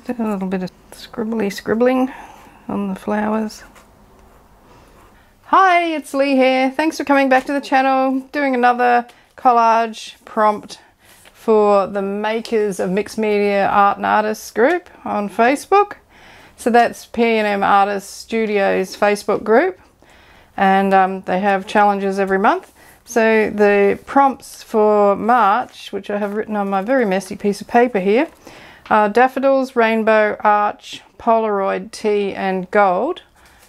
Do a little bit of scribbling on the flowers. Hi, it's Leigh here. Thanks for coming back to the channel. Doing another collage prompt for the Makers of Mixed Media Art and Artists group on Facebook. So that's P&M Artists Studios Facebook group, and they have challenges every month. So the prompts for March, which I have written on my very messy piece of paper here, are daffodils, rainbow, arch, Polaroid, tea and gold.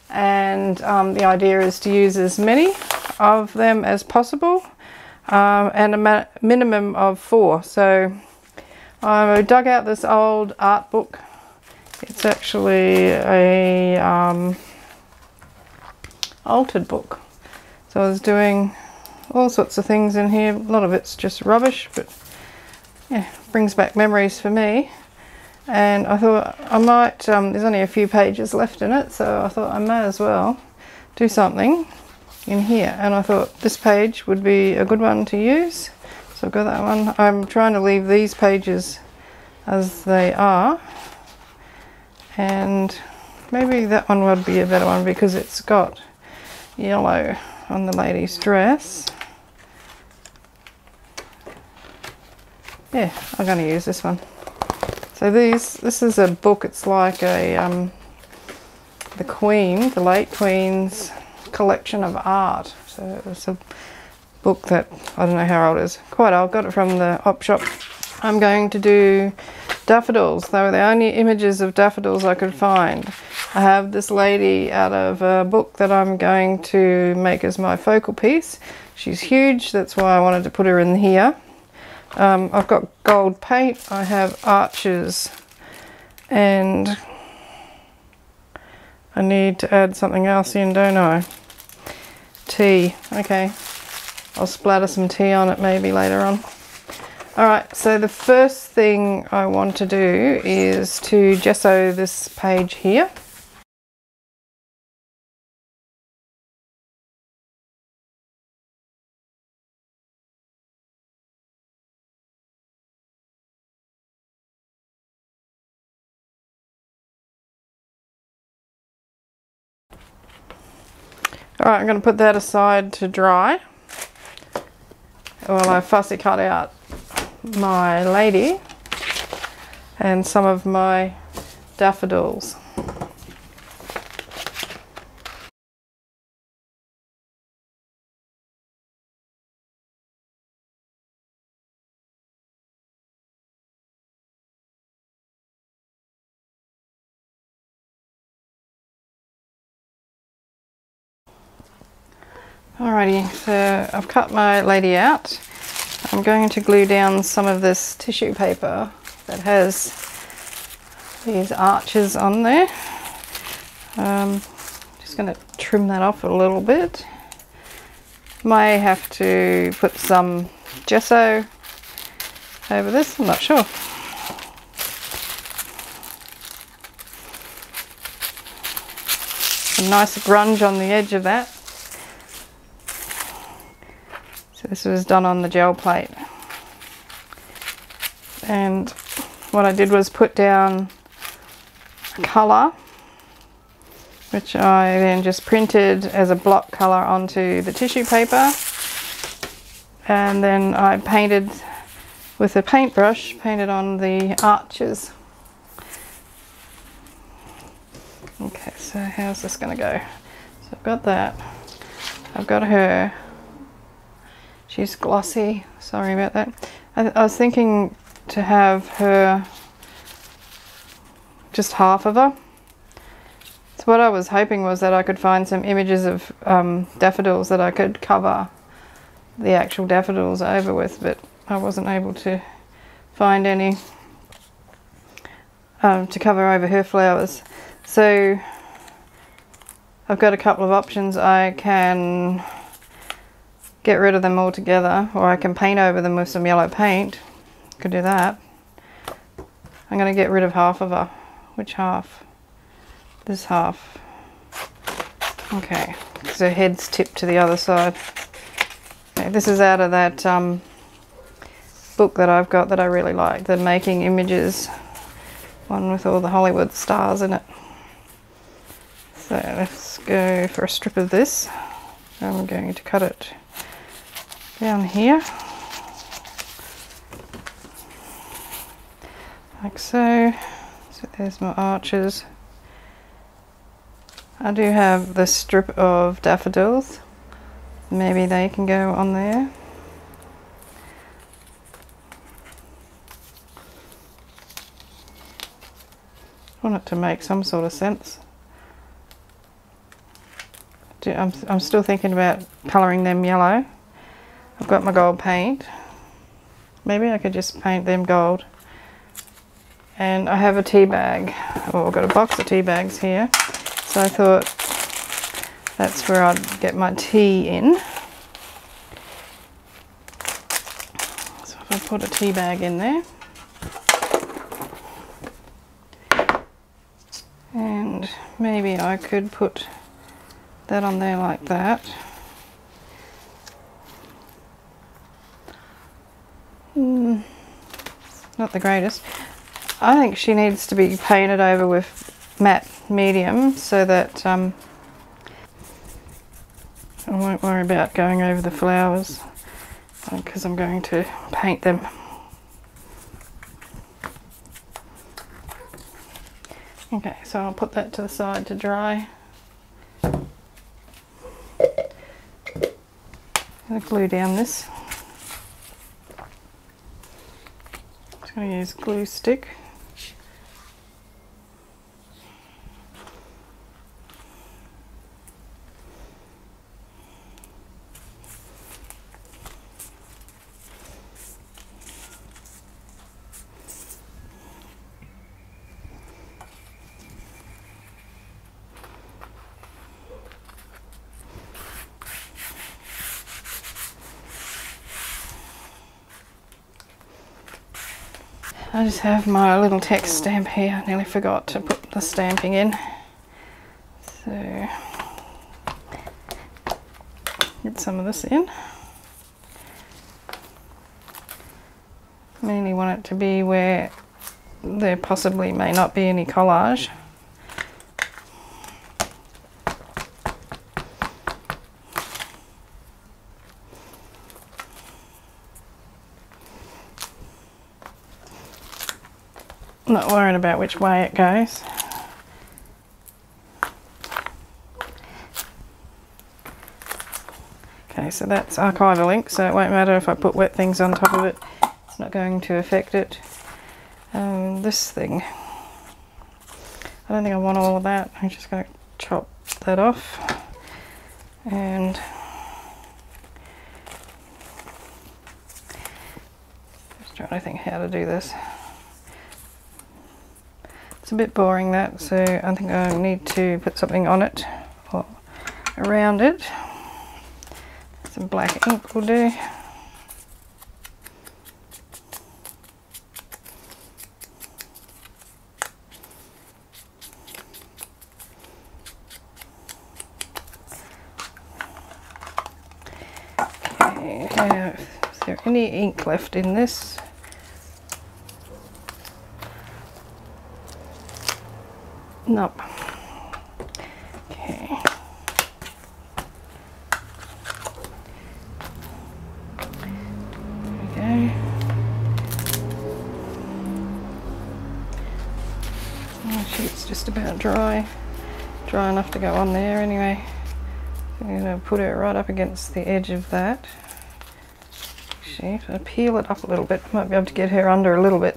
And the idea is to use as many of them as possible, and a minimum of 4. So I dug out this old art book. It's actually a altered book. So I was doing all sorts of things in here. A lot of it's just rubbish, but yeah, brings back memories for me. And I thought I might, there's only a few pages left in it, so I thought I may as well do something in here. And I thought this page would be a good one to use. So I've got that one. I'm trying to leave these pages as they are. And maybe that one would be a better one because it's got yellow on the lady's dress. Yeah, I'm going to use this one. So this is a book. It's like a the late Queen's collection of art. So it's a book that I don't know how old it is. Quite old. Got it from the op shop. I'm going to do daffodils. They were the only images of daffodils I could find. I have this lady out of a book that I'm going to make as my focal piece. She's huge, that's why I wanted to put her in here. I've got gold paint, I have arches, and I need to add something else in, don't I? Tea. Okay, I'll splatter some tea on it maybe later on. Alright, so the first thing I want to do is to gesso this page here. Alright, I'm going to put that aside to dry while I fussy cut out my lady and some of my daffodils. Alrighty, so I've cut my lady out. I'm going to glue down some of this tissue paper that has these arches on there. Just going to trim that off a little bit. May have to put some gesso over this, I'm not sure. A nice grunge on the edge of that. So this was done on the gel plate, and what I did was put down colour, which I then just printed as a block colour onto the tissue paper, and then I painted with a paintbrush, painted on the arches. Okay, so how's this going to go? So I've got that, I've got her. She's glossy, sorry about that. I was thinking to have her, just half of her. So what I was hoping was that I could find some images of daffodils that I could cover the actual daffodils over with, but I wasn't able to find any to cover over her flowers. So I've got a couple of options. I can get rid of them altogether, or I can paint over them with some yellow paint. Could do that. I'm going to get rid of half of her. Which half? This half. Okay, because her head's tipped to the other side. Okay, this is out of that book that I've got that I really like, the Making Images one with all the Hollywood stars in it. So let's go for a strip of this. I'm going to cut it down here, like so. So there's my arches. I do have this strip of daffodils. Maybe they can go on there. I want it to make some sort of sense. I'm still thinking about colouring them yellow. I've got my gold paint. Maybe I could just paint them gold. And I have a tea bag. Oh, I've got a box of tea bags here. So I thought that's where I'd get my tea in. So if I put a tea bag in there. And maybe I could put that on there like that. Not the greatest. I think she needs to be painted over with matte medium so that I won't worry about going over the flowers because I'm going to paint them. Okay, so I'll put that to the side to dry. I'll glue down this. I'm going to use a glue stick. I just have my little text stamp here. I nearly forgot to put the stamping in. So, get some of this in. Mainly want it to be where there possibly may not be any collage. I'm not worrying about which way it goes. Okay, so that's archival ink, so it won't matter if I put wet things on top of it. It's not going to affect it. This thing, I don't think I want all of that. I'm just going to chop that off. And just trying to think how to do this. It's a bit boring that, so I think I need to put something on it or around it. Some black ink will do. Okay, is there any ink left in this? Nope. Okay. There we go. Oh, sheet's just about dry. Dry enough to go on there anyway. I'm going to put it right up against the edge of that sheet. I'll peel it up a little bit. Might be able to get her under a little bit.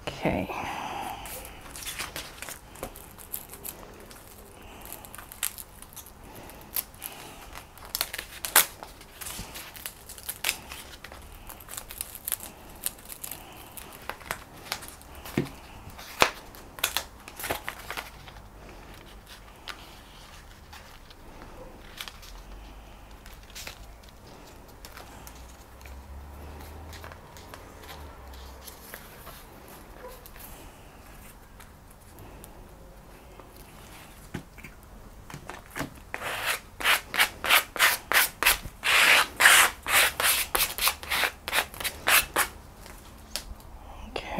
Okay.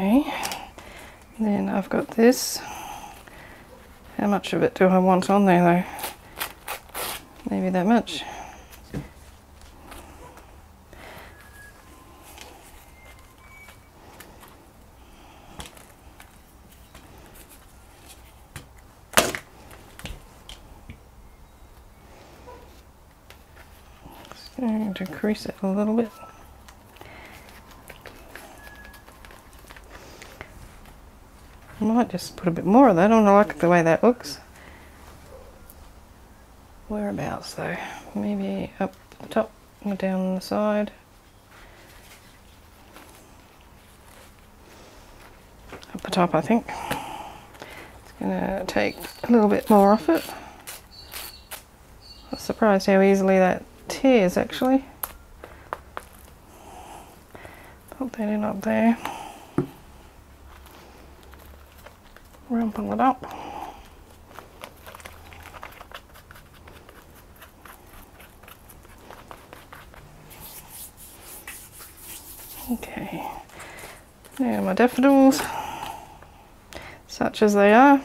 Okay, then I've got this. How much of it do I want on there though? Maybe that much. Just going to crease it a little bit. I might just put a bit more of that on. I like the way that looks. Whereabouts though? Maybe up the top or down the side. Up the top, I think. It's gonna take a little bit more off it. I was surprised how easily that tears actually. Put that in up there. Rumple it up. Okay, now my daffodils, such as they are.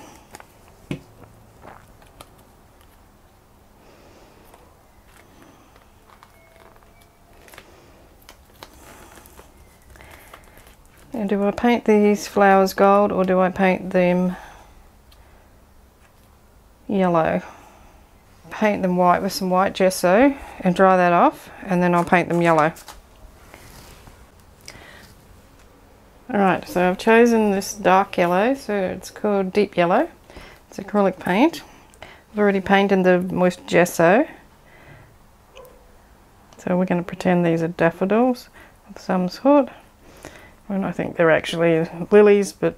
Now, do I paint these flowers gold or do I paint them yellow? Paint them white with some white gesso and dry that off, and then I'll paint them yellow. Alright, so I've chosen this dark yellow, so it's called Deep Yellow. It's acrylic paint. I've already painted them with gesso. So we're going to pretend these are daffodils of some sort. And I think they're actually lilies, but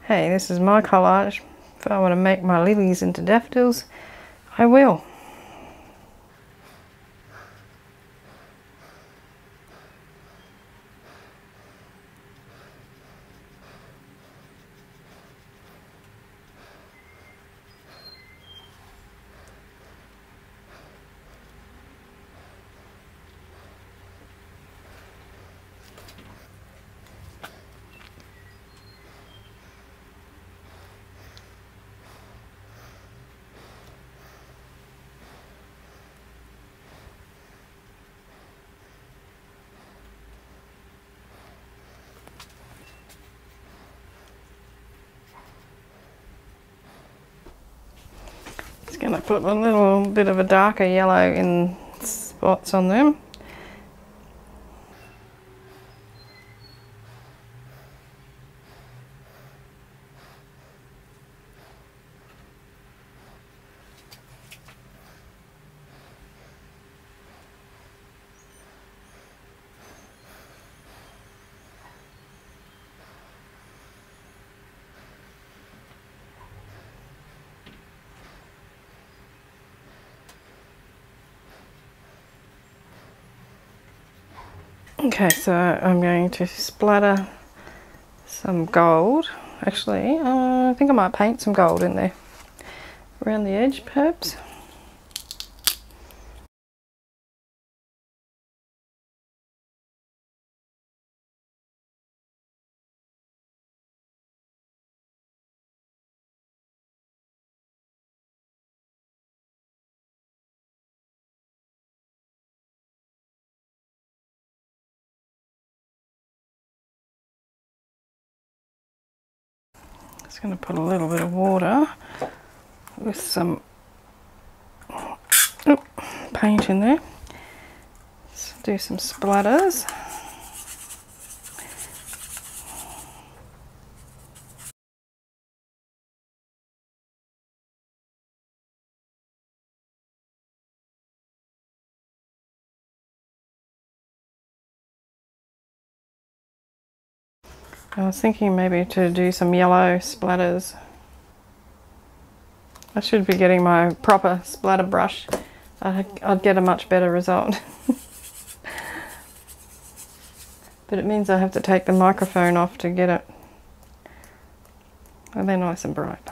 hey, this is my collage. If I want to make my lilies into daffodils, I will. Going to put a little bit of a darker yellow in spots on them. Okay, so I'm going to splatter some gold. Actually, I think I might paint some gold in there. Around the edge, perhaps. Just going to put a little bit of water with some paint in there. Let's do some splatters. I was thinking maybe to do some yellow splatters. I should be getting my proper splatter brush. I'd get a much better result. But it means I have to take the microphone off to get it. And they're nice and bright.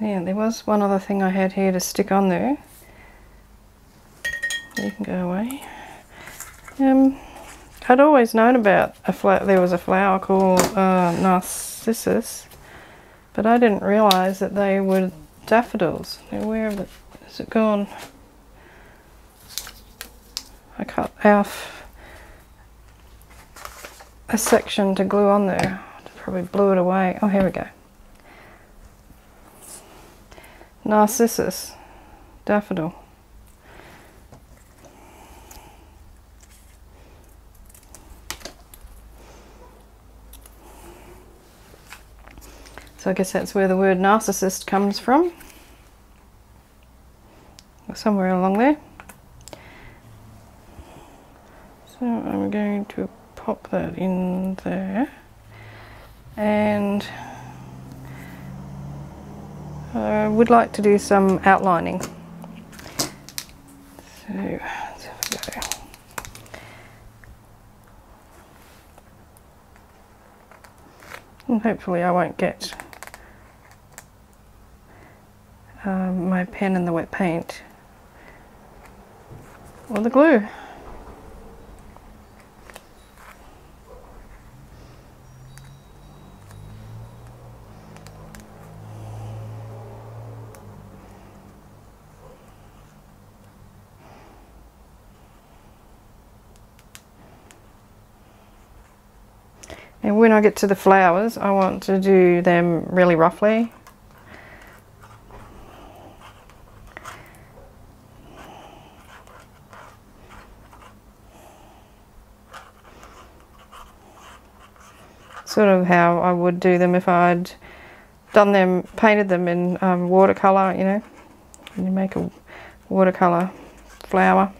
Yeah, there was one other thing I had here to stick on there. You can go away. I'd always known about there was a flower called narcissus, but I didn't realise that they were daffodils. Now, where has it gone? I cut off a section to glue on there. Probably blew it away. Oh, here we go. Narcissus, daffodil. So I guess that's where the word narcissist comes from. Or somewhere along there. So I'm going to pop that in there. And I would like to do some outlining. So let's have a go. And hopefully I won't get my pen and the wet paint or the glue. And when I get to the flowers, I want to do them really roughly. Sort of how I would do them if I'd painted them in watercolour, you know. When you make a watercolour flower.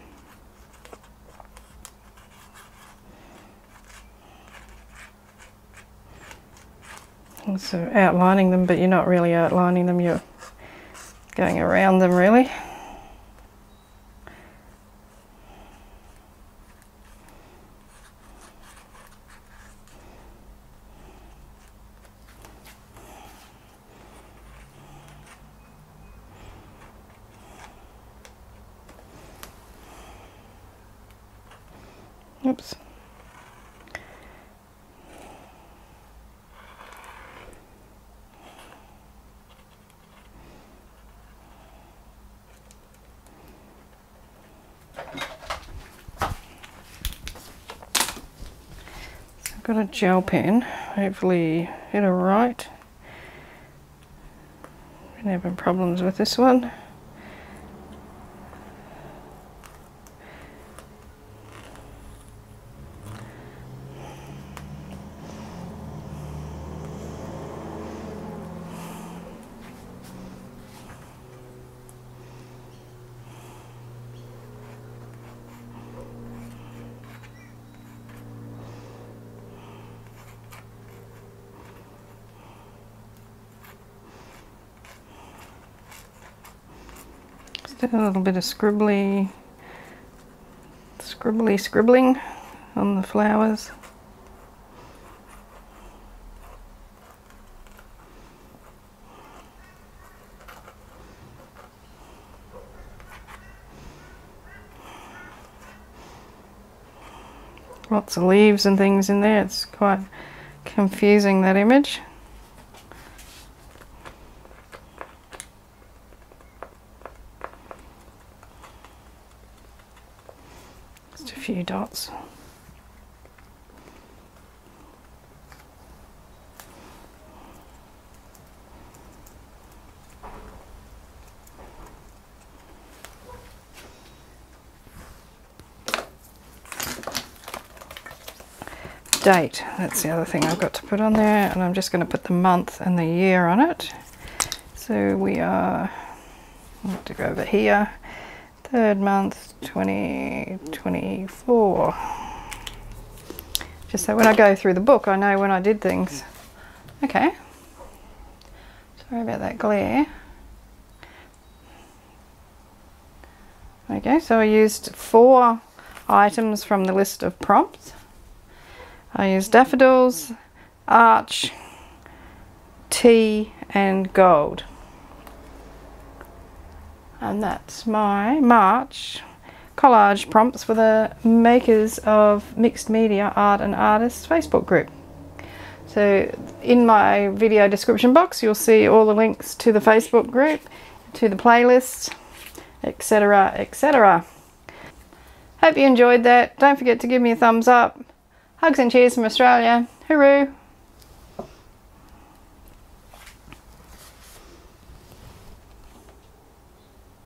So outlining them, but you're not really outlining them, you're going around them really. Oops. Got a gel pen, hopefully it'll write. Been having problems with this one. A little bit of scribbling on the flowers. Lots of leaves and things in there. It's quite confusing, that image. Just a few dots. Date, that's the other thing I've got to put on there, and I'm just going to put the month and the year on it. So we are, I have to go over here, 3rd month 2024. Just so when I go through the book I know when I did things. Okay, sorry about that glare. Okay, so I used 4 items from the list of prompts. I used daffodils, arch, tea and gold. And that's my March collage prompts for the makers of Mixed Media Art and Artists Facebook group. So in my video description box you'll see all the links to the Facebook group, to the playlist, etc, etc. Hope you enjoyed that. Don't forget to give me a thumbs up. Hugs and cheers from Australia. Hooroo!